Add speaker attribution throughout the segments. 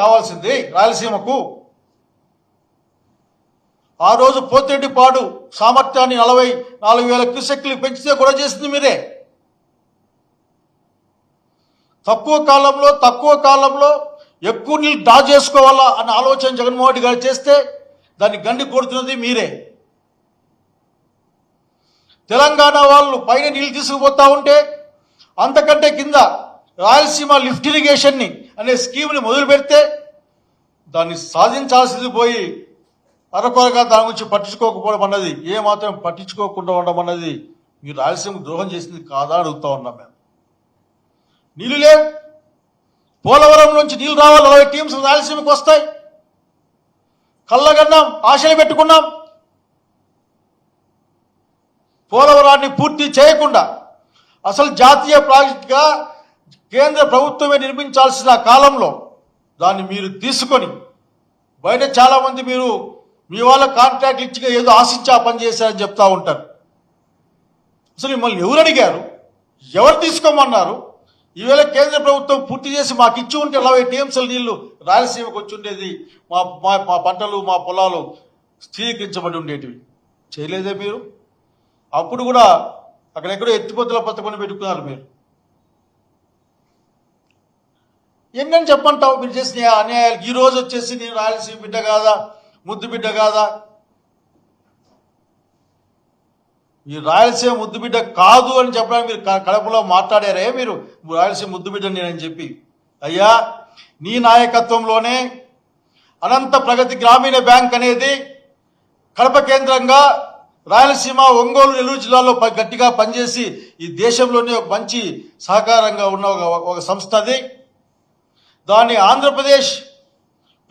Speaker 1: కావాల్సింది రాయలసీమకు. ఆ రోజు పోతిరెడ్డిపాడు సామర్థ్యాన్ని 44,000 క్యూసెక్లు పెంచితే కూడా చేసింది మీరే. తక్కువ కాలంలో ఎక్కువ నీళ్ళు డ్రా చేసుకోవాలా అన్న ఆలోచన జగన్మోహన్ రెడ్డి గారు చేస్తే దాన్ని గండి కొడుతున్నది మీరే. తెలంగాణ వాళ్ళు పైన నీళ్ళు తీసుకుపోతా ఉంటే అంతకంటే కింద రాయలసీమ లిఫ్ట్ ఇరిగేషన్ని అనే స్కీమ్ని మొదలు పెడితే దాన్ని సాధించాల్సింది పోయి అరకొరగా దాని గురించి పట్టించుకోకపోవడం అన్నది, ఏమాత్రం పట్టించుకోకుండా ఉండడం అన్నది మీరు రాయలసీమకు ద్రోహం చేసింది కాదా అడుగుతా ఉన్నాం మేము. నీళ్ళు లేవు, పోలవరం నుంచి నీళ్ళు రావాలి, 40 టీమ్స్ రాయలసీమకు వస్తాయి. కళ్ళగన్నాం, ఆశలు పెట్టుకున్నాం. పోలవరాన్ని పూర్తి చేయకుండా అసలు జాతీయ ప్రాజెక్టుగా కేంద్ర ప్రభుత్వమే నిర్మించాల్సిన కాలంలో దాన్ని మీరు తీసుకొని బయట చాలామంది మీరు మీ వాళ్ళ కాంట్రాక్ట్లు ఇచ్చిగా ఏదో ఆశించి ఆ పని చేశారని చెప్తా ఉంటారు. అసలు మిమ్మల్ని ఎవరు అడిగారు? ఎవరు తీసుకోమన్నారు? ఈవేళ కేంద్ర ప్రభుత్వం పూర్తి చేసి మాకు ఇచ్చి ఉంటే 40 టీఎంసీల నీళ్లు రాయలసీమకు వచ్చి ఉండేది, మా పంటలు మా పొలాలు స్థిరీకరించబడి ఉండేటివి. చేయలేదే మీరు. అప్పుడు కూడా అక్కడెక్కడో ఎత్తిపోతల పథకం పెట్టుకున్నారు మీరు. ఎన్నని చెప్పంటావు మీరు చేసిన అన్యాయాలు? ఈ రోజు వచ్చేసి నేను రాయలసీమ బిడ్డ కాదా, ముద్దు బిడ్డ కాదా? ఈ రాయలసీమ ముద్దు బిడ్డ కాదు అని చెప్పడానికి మీరు కడపలో మాట్లాడారే మీరు, రాయలసీమ ముద్దు బిడ్డ నేనని చెప్పి. అయ్యా, నీ నాయకత్వంలోనే అనంత ప్రగతి గ్రామీణ బ్యాంక్ అనేది కడప కేంద్రంగా రాయలసీమ, ఒంగోలు, నెల్లూరు జిల్లాలో గట్టిగా పనిచేసి ఈ దేశంలోనే ఒక మంచి సహకారంగా ఉన్న ఒక సంస్థ అది. దాన్ని ఆంధ్రప్రదేశ్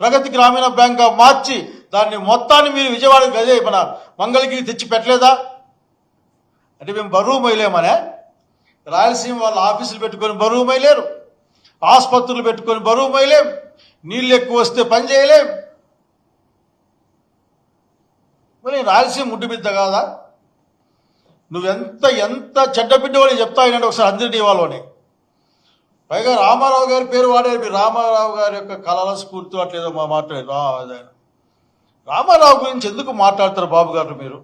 Speaker 1: ప్రగతి గ్రామీణ బ్యాంక్గా మార్చి దాన్ని మొత్తాన్ని మీరు విజయవాడకి, అదే మన మంగళగిరి తెచ్చి పెట్టలేదా? అంటే మేము బరువు మొయ్యలేమనే? రాయలసీమ వాళ్ళ ఆఫీసులు పెట్టుకొని బరువు మొయ్యలేరు, ఆసుపత్రులు పెట్టుకొని బరువు మొయ్యలేం, నీళ్ళు ఎక్కువ వస్తే పని చేయలేం. మరి రాయలసీమ ముడ్డు బిడ్డ కాదా? ఎంత చెడ్డ బిడ్డవని చెప్తా అయినండి ఒకసారి అందరినీ వాళ్ళని. పైగా రామారావు గారి పేరు వాడారు మీరు. రామారావు గారి యొక్క కళల స్ఫూర్తి అట్లేదో మాట్లాడారు. రామారావు గురించి ఎందుకు మాట్లాడతారు బాబు గారు మీరు?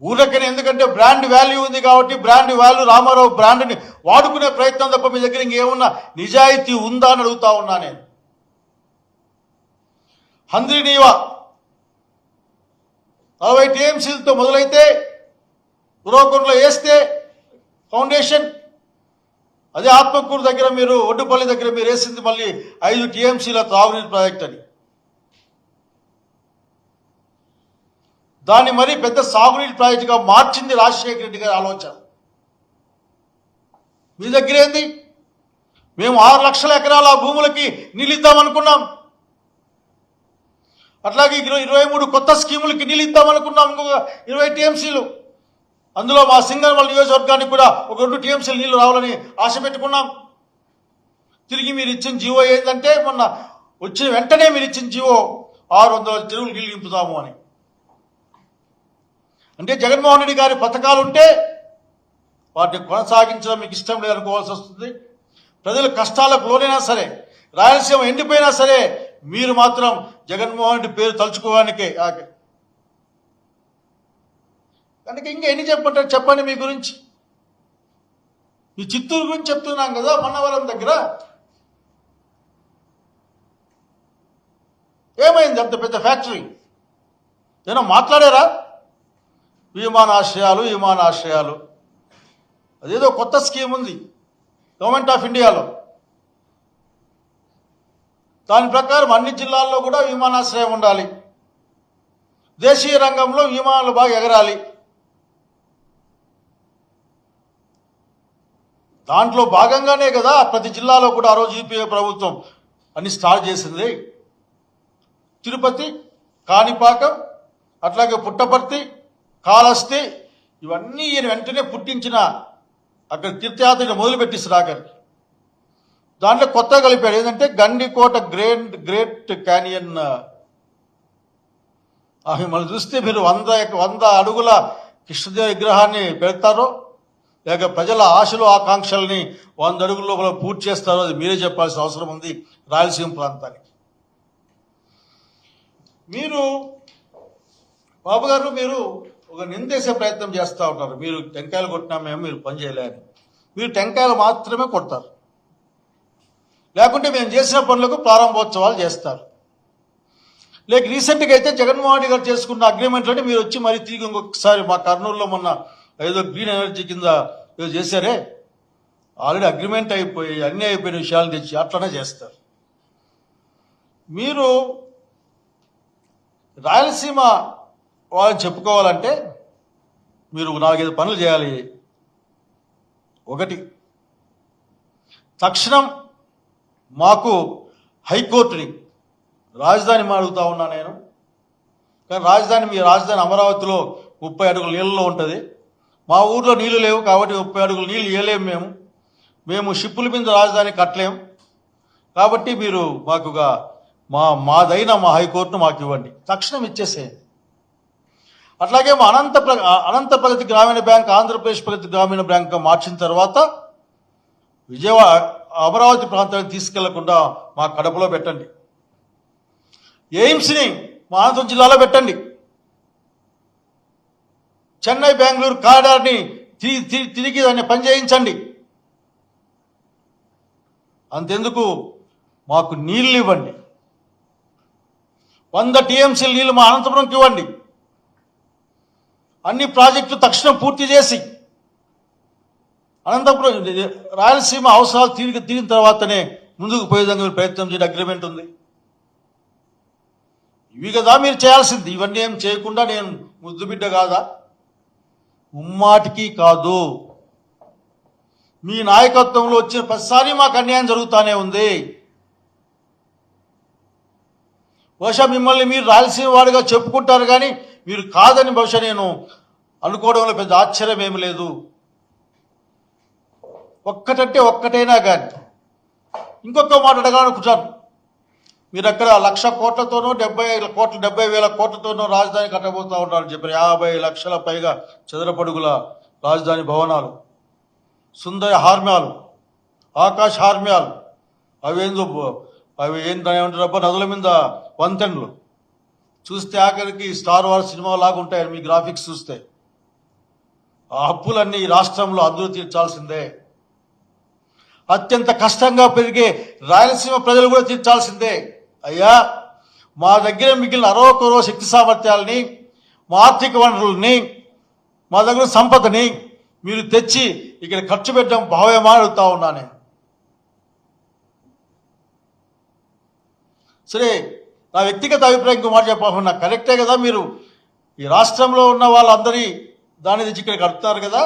Speaker 1: ఊరకనే, ఎందుకంటే బ్రాండ్ వాల్యూ ఉంది కాబట్టి బ్రాండ్ వాల్యూ, రామారావు బ్రాండ్ని వాడుకునే ప్రయత్నం తప్ప మీ దగ్గర ఇంకేమన్నా నిజాయితీ ఉందా అని అడుగుతా ఉన్నా నేను. హంద్రీనీవా 40 టీఎంసీలతో మొదలైతే ఉరవకొండలో వేస్తే ఫౌండేషన్, అదే ఆత్మకూరు దగ్గర మీరు, ఒడ్డుపల్లి దగ్గర మీరు వేసింది మళ్ళీ 5 టీఎంసీల త్రాగునీరు ప్రాజెక్ట్ అని. దాన్ని మరీ పెద్ద సాగునీటి ప్రాజెక్టుగా మార్చింది రాజశేఖర రెడ్డి గారి ఆలోచన. మీ దగ్గర ఏంది? మేము 6 లక్షల ఎకరాల భూములకి నీళ్ళు ఇద్దామనుకున్నాం. అట్లాగే 23 కొత్త స్కీములకి నీళ్ళు ఇద్దామనుకున్నాం, ఇంకొక 20 టీఎంసీలు. అందులో మా సింగనమల నియోజకవర్గానికి కూడా ఒక 2 టీఎంసీలు నీళ్లు రావాలని ఆశ పెట్టుకున్నాం. తిరిగి మీరు ఇచ్చిన జీవో ఏంటంటే, మొన్న వచ్చిన వెంటనే మీరు ఇచ్చిన జీవో 600 చెరువులు నీళ్లు నింపుతాము అని. అంటే జగన్మోహన్ రెడ్డి గారి పథకాలు ఉంటే వాటిని కొనసాగించడం మీకు ఇష్టం లేదనుకోవాల్సి వస్తుంది. ప్రజల కష్టాలకు లోనైనా సరే, రాయలసీమ ఎండిపోయినా సరే, మీరు మాత్రం జగన్మోహన్ రెడ్డి పేరు తలుచుకోవడానికే. కనుక ఇంకా ఎన్ని చెప్పంటారు చెప్పండి మీ గురించి. ఈ చిత్తూరు గురించి చెప్తున్నాం కదా, మన్నవరం దగ్గర ఏమైంది? అంత పెద్ద ఫ్యాక్టరీ ఏమన్నా మాట్లాడారా? విమానాశ్రయాలు అదేదో కొత్త స్కీమ్ ఉంది గవర్నమెంట్ ఆఫ్ ఇండియాలో. దాని ప్రకారం అన్ని జిల్లాల్లో కూడా విమానాశ్రయం ఉండాలి, దేశీయ రంగంలో విమానాలు బాగా ఎగరాలి. దాంట్లో భాగంగానే కదా ప్రతి జిల్లాలో కూడా ఆ రోజు యూపీఏ ప్రభుత్వం అన్ని స్టార్ట్ చేసింది. తిరుపతి, కాణిపాకం, అట్లాగే పుట్టపర్తి, కాళహస్తి, ఇవన్నీ ఈయన వెంటనే పుట్టించిన అక్కడ తీర్థయాత్ర మొదలుపెట్టి సుధాకర్. దాంట్లో కొత్తగా కలిపాడు ఏంటంటే గండికోట గ్రేట్ క్యానియన్. మిమ్మల్ని చూస్తే మీరు 100 అడుగుల కృష్ణదేవ విగ్రహాన్ని పెడతారో, లేక ప్రజల ఆశలు ఆకాంక్షల్ని 100 అడుగుల లోపల పూర్తి చేస్తారో అది మీరే చెప్పాల్సిన అవసరం ఉంది రాయలసీమ ప్రాంతానికి. మీరు బాబు గారు మీరు ఒక నిందేసే ప్రయత్నం చేస్తూ ఉంటారు. మీరు టెంకాయలు కొట్టినా మీరు పని చేయలేని, మీరు టెంకాయలు మాత్రమే కొడతారు, లేకుంటే మేము చేసిన పనులకు ప్రారంభోత్సవాలు చేస్తారు. లేక రీసెంట్గా అయితే జగన్మోహన్ రెడ్డి గారు చేసుకున్న అగ్రిమెంట్లని మీరు వచ్చి మరీ తిరిగి ఇంకొకసారి మా కర్నూలులో మొన్న ఏదో గ్రీన్ ఎనర్జీ కింద ఏదో చేశారే, ఆల్రెడీ అగ్రిమెంట్ అయిపోయి అన్నీ అయిపోయిన విషయాలు తెచ్చి అట్లనే చేస్తారు. మీరు రాయలసీమ వాళ్ళని చెప్పుకోవాలంటే మీరు 4-5 పనులు చేయాలి. ఒకటి, తక్షణం మాకు హైకోర్టుని రాజధాని అడుగుతా ఉన్నా నేను. కానీ మీ రాజధాని అమరావతిలో 30 అడుగుల నీళ్ళలో ఉంటుంది. మా ఊర్లో నీళ్లు లేవు కాబట్టి 30 అడుగుల నీళ్ళు ఇవ్వలేము. మేము షిప్పుల మీద రాజధాని కట్టలేము. కాబట్టి మీరు మాకుగా మాదైన మా హైకోర్టును మాకు ఇవ్వండి, తక్షణం ఇచ్చేసేయండి. అట్లాగే మా అనంత ప్రగతి గ్రామీణ బ్యాంక్ ఆంధ్రప్రదేశ్ ప్రగతి గ్రామీణ బ్యాంక్గా మార్చిన తర్వాత విజయవాడ అమరావతి ప్రాంతానికి తీసుకెళ్లకుండా మా కడపలో పెట్టండి. ఎయిమ్స్ని మా అనంతపురం జిల్లాలో పెట్టండి. చెన్నై బెంగళూరు కారిడార్ని తిరిగి దాన్ని పనిచేయించండి. అంతెందుకు మాకు నీళ్ళు ఇవ్వండి. 100 టీఎంసీల నీళ్లు మా అనంతపురంకి ఇవ్వండి. అన్ని ప్రాజెక్టులు తక్షణం పూర్తి చేసి అనంతపురం రాయలసీమ అవసరాలు తీరిన తర్వాతనే ముందుకు పోయే విధంగా మీరు ప్రయత్నం చేయడం అగ్రిమెంట్ ఉంది. ఇవి కదా మీరు చేయాల్సింది. ఇవన్నీ ఏం చేయకుండా నేను ముద్దుబిడ్డ కాదా? ముమ్మాటికి కాదు. మీ నాయకత్వంలో వచ్చిన ప్రతిసారి మాకు అన్యాయం జరుగుతూనే ఉంది. బహుశా మిమ్మల్ని మీరు రాయలసీమ వాడిగా చెప్పుకుంటారు, కానీ మీరు కాదని బహుశా నేను అనుకోవడంలో పెద్ద ఆశ్చర్యం ఏమి లేదు. ఒక్కటంటే ఒక్కటైనా కానీ ఇంకొక మాట అడగాలనుకుంటాను. మీరు అక్కడ 1,00,000 కోట్లతోనో 70,000 కోట్లతోనో రాజధాని కట్టబోతూ ఉంటారని చెప్పారు. 50 లక్షల పైగా చదరపడుగుల రాజధాని భవనాలు, సుందర హార్మ్యాలు, ఆకాశ హార్మ్యాలు, అవి ఏంటంటారబ్బా నదుల మీద వంతెనలు చూస్తే ఆఖరికి స్టార్ వార్ సినిమా లాగా ఉంటాయి మీ గ్రాఫిక్స్ చూస్తే. ఆ అప్పులన్నీ ఈ రాష్ట్రంలో అందరూ తీర్చాల్సిందే. అత్యంత కష్టంగా పెరిగే రాయలసీమ ప్రజలు కూడా తీర్చాల్సిందే. అయ్యా, మా దగ్గర మిగిలిన అరవకరో శక్తి సామర్థ్యాలని, మా ఆర్థిక వనరుల్ని, మా దగ్గర సంపదని మీరు తెచ్చి ఇక్కడ ఖర్చు పెట్టడం భావ్యమా అడుగుతా ఉన్నా నేను. సరే, నా వ్యక్తిగత అభిప్రాయం ఇంకో మాట చెప్పాలన్నా కరెక్టే కదా. మీరు ఈ రాష్ట్రంలో ఉన్న వాళ్ళందరి దాని తెచ్చి ఇక్కడ కడుతున్నారు కదా,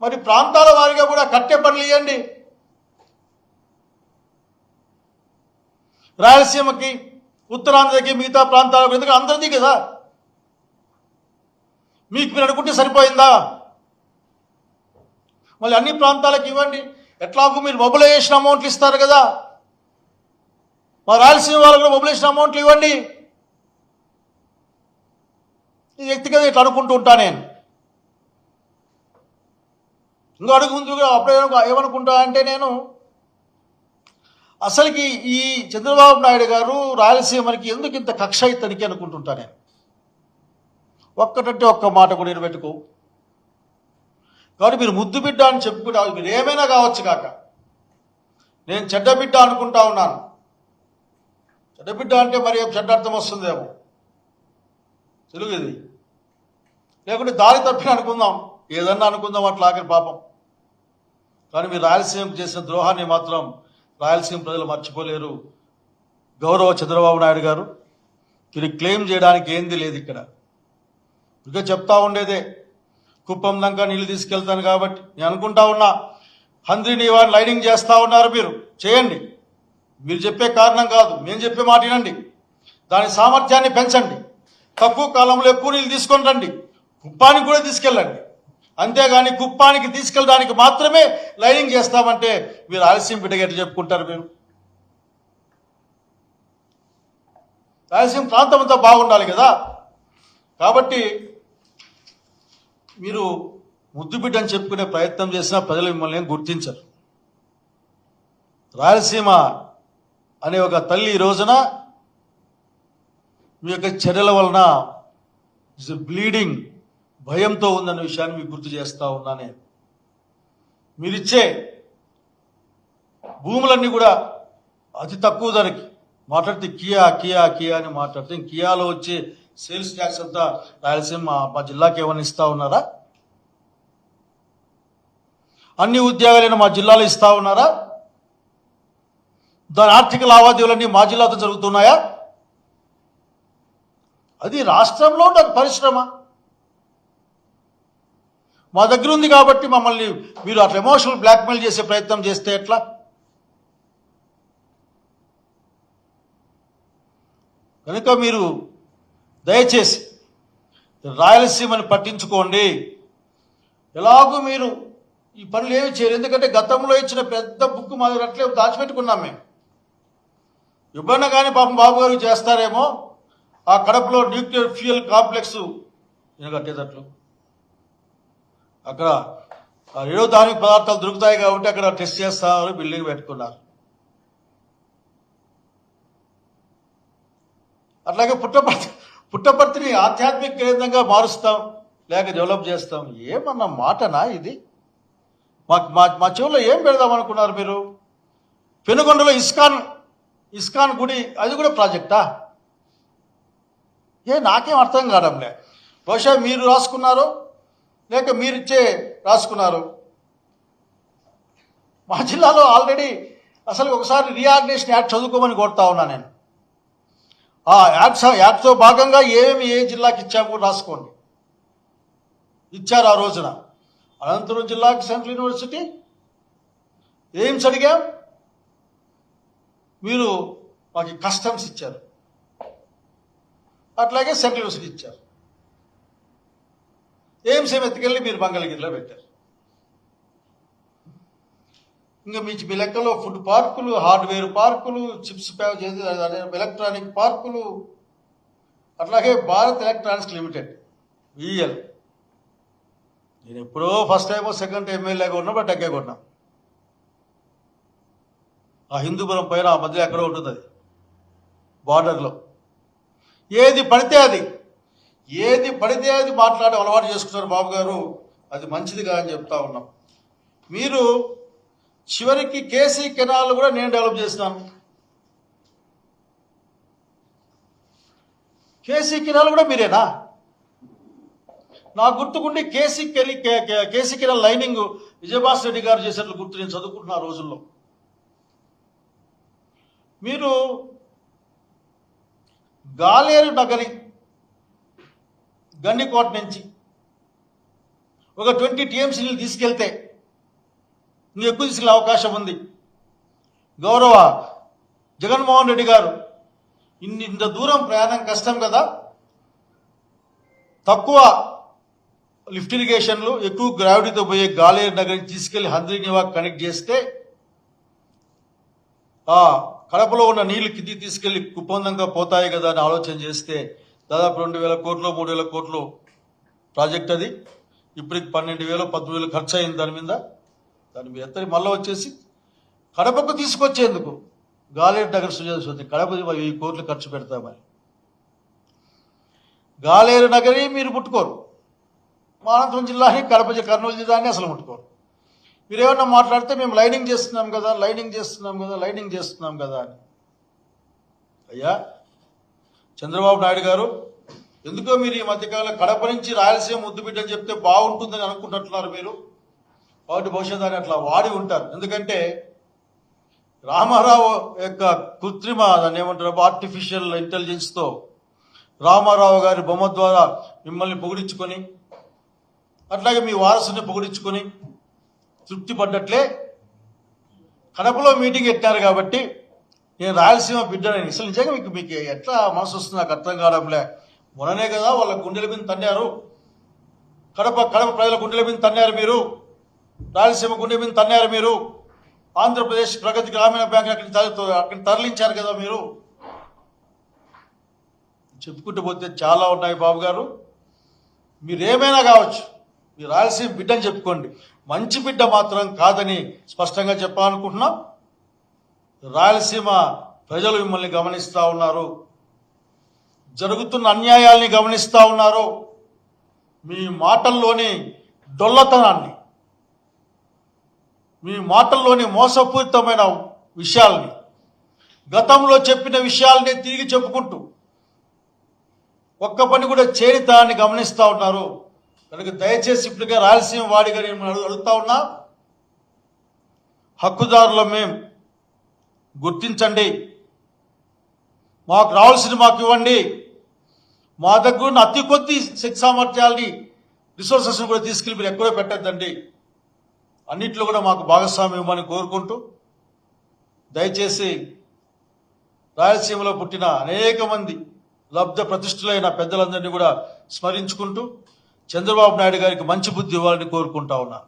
Speaker 1: మరి ప్రాంతాల వారిగా కూడా కట్టే పనులు ఇవ్వండి. రాయలసీమకి, ఉత్తరాంధ్రకి, మిగతా ప్రాంతాలకు, ఎందుకంటే అందరిది కదా. మీకు మీరు అనుకుంటే సరిపోయిందా? మళ్ళీ అన్ని ప్రాంతాలకు ఇవ్వండి. ఎట్లాగూ మీరు మొబిలైజేషన్ అమౌంట్లు ఇస్తారు కదా, మా రాయలసీమ వాళ్ళకు కూడా మొబిలైజేషన్ అమౌంట్లు ఇవ్వండి. ఈ వ్యక్తిగత ఇట్లా అనుకుంటూ ఉంటా నేను. ఇంకో అడుగు ముందుగా అప్పుడే ఏమనుకుంటా అంటే నేను అసలుకి ఈ చంద్రబాబు నాయుడు గారు రాయలసీమకి ఎందుకు ఇంత కక్ష ఇతనికి అనుకుంటుంటా నేను. ఒక్కటంటే ఒక్క మాట కూడా నేను పెట్టుకో. కాబట్టి మీరు ముద్దు బిడ్డ అని చెప్పుకుంటా, మీరు ఏమైనా కావచ్చు కాక, నేను చెడ్డ బిడ్డ అనుకుంటా ఉన్నాను. చెడ్డ బిడ్డ అంటే మరి చెడ్డ అర్థం వస్తుందేమో తెలుగు ఇది, లేకుంటే దారి తప్పిన అనుకుందాం, ఏదన్నా అనుకుందాం అట్లా ఆఖరి పాపం. కానీ మీరు రాయలసీమకు చేసిన ద్రోహాన్ని మాత్రం రాయలసీమ ప్రజలు మర్చిపోలేరు. గౌరవ చంద్రబాబు నాయుడు గారు, ఇది క్లెయిమ్ చేయడానికి ఏంది లేదు ఇక్కడ. ఇంకా చెప్తా ఉండేదే కుప్పం దాకా నీళ్ళు తీసుకెళ్తాను కాబట్టి నేను అనుకుంటా ఉన్నా. హంద్రీని వారిని లైనింగ్ చేస్తూ ఉన్నారు, మీరు చేయండి. మీరు చెప్పే కారణం కాదు, మేము చెప్పే మాట వినండి. దాని సామర్థ్యాన్ని పెంచండి. తక్కువ కాలంలో ఎక్కువ నీళ్ళు తీసుకొని రండి. కుప్పానికి కూడా తీసుకెళ్ళండి. అంతేగాని కుప్పానికి తీసుకెళ్ళడానికి మాత్రమే లైనింగ్ చేస్తామంటే మీరు రాయలసీమ బిడ్డగా ఎట్లా చెప్పుకుంటారు? మీరు రాయలసీమ ప్రాంతం అంతా బాగుండాలి కదా. కాబట్టి మీరు ముద్దుబిడ్డ అని చెప్పుకునే ప్రయత్నం చేసినా ప్రజలు మిమ్మల్ని ఏం గుర్తించరు. రాయలసీమ అనే ఒక తల్లి ఈ రోజున మీ యొక్క చర్యల వలన బ్లీడింగ్ భయంతో ఉందన్న విషయాన్ని మీకు గుర్తు చేస్తా ఉన్నా. నేను మీరిచ్చే భూములన్నీ కూడా అతి తక్కువ ధరకి మాట్లాడితే కియా కియా కియా అని మాట్లాడితే కియాలో వచ్చే సేల్స్ ట్యాక్స్ అంతా రాయలసీమ మా జిల్లాకి ఏమైనా ఇస్తా ఉన్నారా? అన్ని ఉద్యోగాలైనా మా జిల్లాలో ఇస్తా ఉన్నారా? దాని ఆర్థిక లావాదేవీలన్నీ మా జిల్లాతో జరుగుతున్నాయా? అది రాష్ట్రంలో ఉన్న పరిశ్రమ మా దగ్గర ఉంది కాబట్టి మమ్మల్ని మీరు అట్లా ఎమోషనల్ బ్లాక్మెయిల్ చేసే ప్రయత్నం చేస్తే ఎట్లా? కనుక మీరు దయచేసి రాయలసీమని పట్టించుకోండి. ఎలాగూ మీరు ఈ పనులు ఏమి చేయరు. ఎందుకంటే గతంలో ఇచ్చిన పెద్ద బుక్ మా దగ్గర అట్లే దాచిపెట్టుకున్నాం మేము. ఇవ్వన్నా కానీ పాపం బాబు గారు చేస్తారేమో ఆ కడపలో న్యూక్లియర్ ఫ్యూయల్ కాంప్లెక్స్ కట్టేటట్లు అక్కడ ఏడో ధార్మిక పదార్థాలు దొరుకుతాయి కాబట్టి అక్కడ టెస్ట్ చేస్తారు, బిల్డింగ్ పెట్టుకున్నారు. అట్లాగే పుట్టపర్తిని ఆధ్యాత్మిక కేంద్రంగా మారుస్తాం లేక డెవలప్ చేస్తాం. ఏమన్నా మాటనా ఇది? మా చెవుల్లో ఏం పెడదాం అనుకున్నారు మీరు? పెనుగొండలో ఇస్కాన్ గుడి, అది కూడా ప్రాజెక్టా? నాకేం అర్థం కావడంలే. బహుశా మీరు రాసుకున్నారు లేక మీరిచ్చే రాసుకున్నారు. మా జిల్లాలో ఆల్రెడీ అసలు ఒకసారి రీఆర్గనైజేషన్ యాక్ట్ చదువుకోమని కోరుతా ఉన్నా నేను. ఆ యాక్ట్తో భాగంగా ఏ జిల్లాకి ఇచ్చాము రాసుకోండి. ఇచ్చారు ఆ రోజున. అనంతపురం జిల్లాకి సెంట్రల్ యూనివర్సిటీ ఎయిమ్స్ అడిగాం, మీరు మాకు కస్టమ్స్ ఇచ్చారు. అట్లాగే సెంట్రల్ యూనివర్సిటీ ఇచ్చారు. ఎయిమ్స్ ఎత్తుకెళ్ళి మీరు మంగళగిరిలో పెట్టారు. ఇంకా మీ లెక్కలో ఫుడ్ పార్కులు, హార్డ్వేర్ పార్కులు, చిప్స్ ఎలక్ట్రానిక్ పార్కులు, అట్లాగే భారత్ ఎలక్ట్రానిక్స్ లిమిటెడ్ VL. నేను ఎప్పుడో ఫస్ట్ టైమో సెకండ్ టైం ఎమ్మెల్యేగా ఉన్నా, బట్ ఎక్కే కొన్నా. ఆ హిందూపురం పైన ఆ మధ్య ఎక్కడో ఉంటుంది, అది బార్డర్లో. ఏది పడితే అది మాట్లాడి అలవాటు చేసుకున్నారు బాబు గారు. అది మంచిదిగా అని చెప్తా ఉన్నాం. మీరు చివరికి కేసీ కెనాల్ కూడా నేను డెవలప్ చేసినాను. కేసీ కెనాల్ కూడా మీరేనా? నాకు గుర్తుకుండి KC canal lining Vijayabhaskar Reddy garu చేసినట్లు గుర్తు. నేను చదువుకుంటున్న రోజుల్లో మీరు గాలేరు నగరి గండికోట నుంచి ఒక 20 TMC నీళ్ళు తీసుకెళ్తే ఎక్కువ తీసుకెళ్ళే అవకాశం ఉంది. గౌరవ జగన్మోహన్ రెడ్డి గారు ఇంత దూరం ప్రయాణం కష్టం కదా, తక్కువ లిఫ్ట్ ఇరిగేషన్లు, ఎక్కువ గ్రావిటీతో పోయే గాలేరు నగరికి తీసుకెళ్లి హంద్రీనివాక్ కనెక్ట్ చేస్తే కడపలో ఉన్న నీళ్లు కిందికి తీసుకెళ్లి కుప్పందంగా పోతాయి కదా అని ఆలోచన చేస్తే దాదాపు 2,000 కోట్లు 3,000 కోట్లు ప్రాజెక్ట్ అది. ఇప్పటికి 12,000 13,000 ఖర్చు అయింది దాని మీద ఎత్తని మళ్ళీ వచ్చేసి కడపకు తీసుకొచ్చేందుకు గాలేరు నగర్ సుజాత కడప 1,000 కోట్లు ఖర్చు పెడతామని. గాలేరు నగరి మీరు ముట్టుకోరు, మా అనంతపురం జిల్లాని కర్నూలు జిల్లాని అసలు ముట్టుకోరు. మీరేమన్నా మాట్లాడితే మేము లైనింగ్ చేస్తున్నాం కదా అని. అయ్యా చంద్రబాబు నాయుడు గారు, ఎందుకో మీరు ఈ మధ్యకాలంలో కడప నుంచి రాయలసీమ ముద్దుబిడ్డని చెప్తే బాగుంటుందని అనుకుంటున్నారు మీరు. కాబట్టి బహుశా దాన్ని అట్లా వాడి ఉంటారు. ఎందుకంటే రామారావు యొక్క కృత్రిమ దాన్ని ఏమంటారు ఆర్టిఫిషియల్ ఇంటెలిజెన్స్తో రామారావు గారి బొమ్మ ద్వారా మిమ్మల్ని పొగిడించుకొని, అట్లాగే మీ వారసుని పొగిడించుకొని తృప్తి పడ్డట్లే కడపలో మీటింగ్ పెట్టారు కాబట్టి నేను రాయలసీమ బిడ్డని. అసలు నిజంగా మీకు ఎట్లా మనసు వస్తుంది నాకు అర్థం కావడంలే. మొన్ననే కదా వాళ్ళ గుండెల మీద తన్నారు, కడప ప్రజల గుండెల మీద తన్నారు మీరు, రాయలసీమ గుండె మీద తన్నారు మీరు. ఆంధ్రప్రదేశ్ ప్రగతి గ్రామీణ బ్యాంక్ అక్కడికి తరలించారు కదా మీరు. చెప్పుకుంటూ పోతే చాలా ఉన్నాయి బాబు గారు. మీరేమైనా కావచ్చు, మీ రాయలసీమ బిడ్డ అని చెప్పుకోండి, మంచి బిడ్డ మాత్రం కాదని స్పష్టంగా చెప్పాలనుకుంటున్నాం. రాయలసీమ ప్రజలు మిమ్మల్ని గమనిస్తూ ఉన్నారు, జరుగుతున్న అన్యాయాల్ని గమనిస్తూ ఉన్నారు. మీ మాటల్లోని డొల్లతనాన్ని, మీ మాటల్లోని మోసపూరితమైన విషయాల్ని, గతంలో చెప్పిన విషయాల్ని తిరిగి చెప్పుకుంటూ ఒక్క పని కూడా చేరితాన్ని గమనిస్తూ ఉన్నారు. కనుక దయచేసి ఇప్పటికే రాయలసీమ వాడిగా నేను అడుగుతా ఉన్నా, హక్కుదారుల మేము గుర్తించండి, మాకు రావాల్సింది మాకు ఇవ్వండి. మా దగ్గర ఉన్న అతి కొద్ది శక్తి సామర్థ్యాలని, రిసోర్సెస్ని కూడా తీసుకెళ్ళి మీరు ఎక్కడో పెట్టద్దండి, అన్నింటిలో కూడా మాకు భాగస్వామ్యం ఇవ్వమని కోరుకుంటూ, దయచేసి రాయలసీమలో పుట్టిన అనేక మంది లబ్ధ ప్రతిష్ఠులైన పెద్దలందరినీ కూడా స్మరించుకుంటూ చంద్రబాబు నాయుడు గారికి మంచి బుద్ధి ఇవ్వాలని కోరుకుంటా ఉన్నా.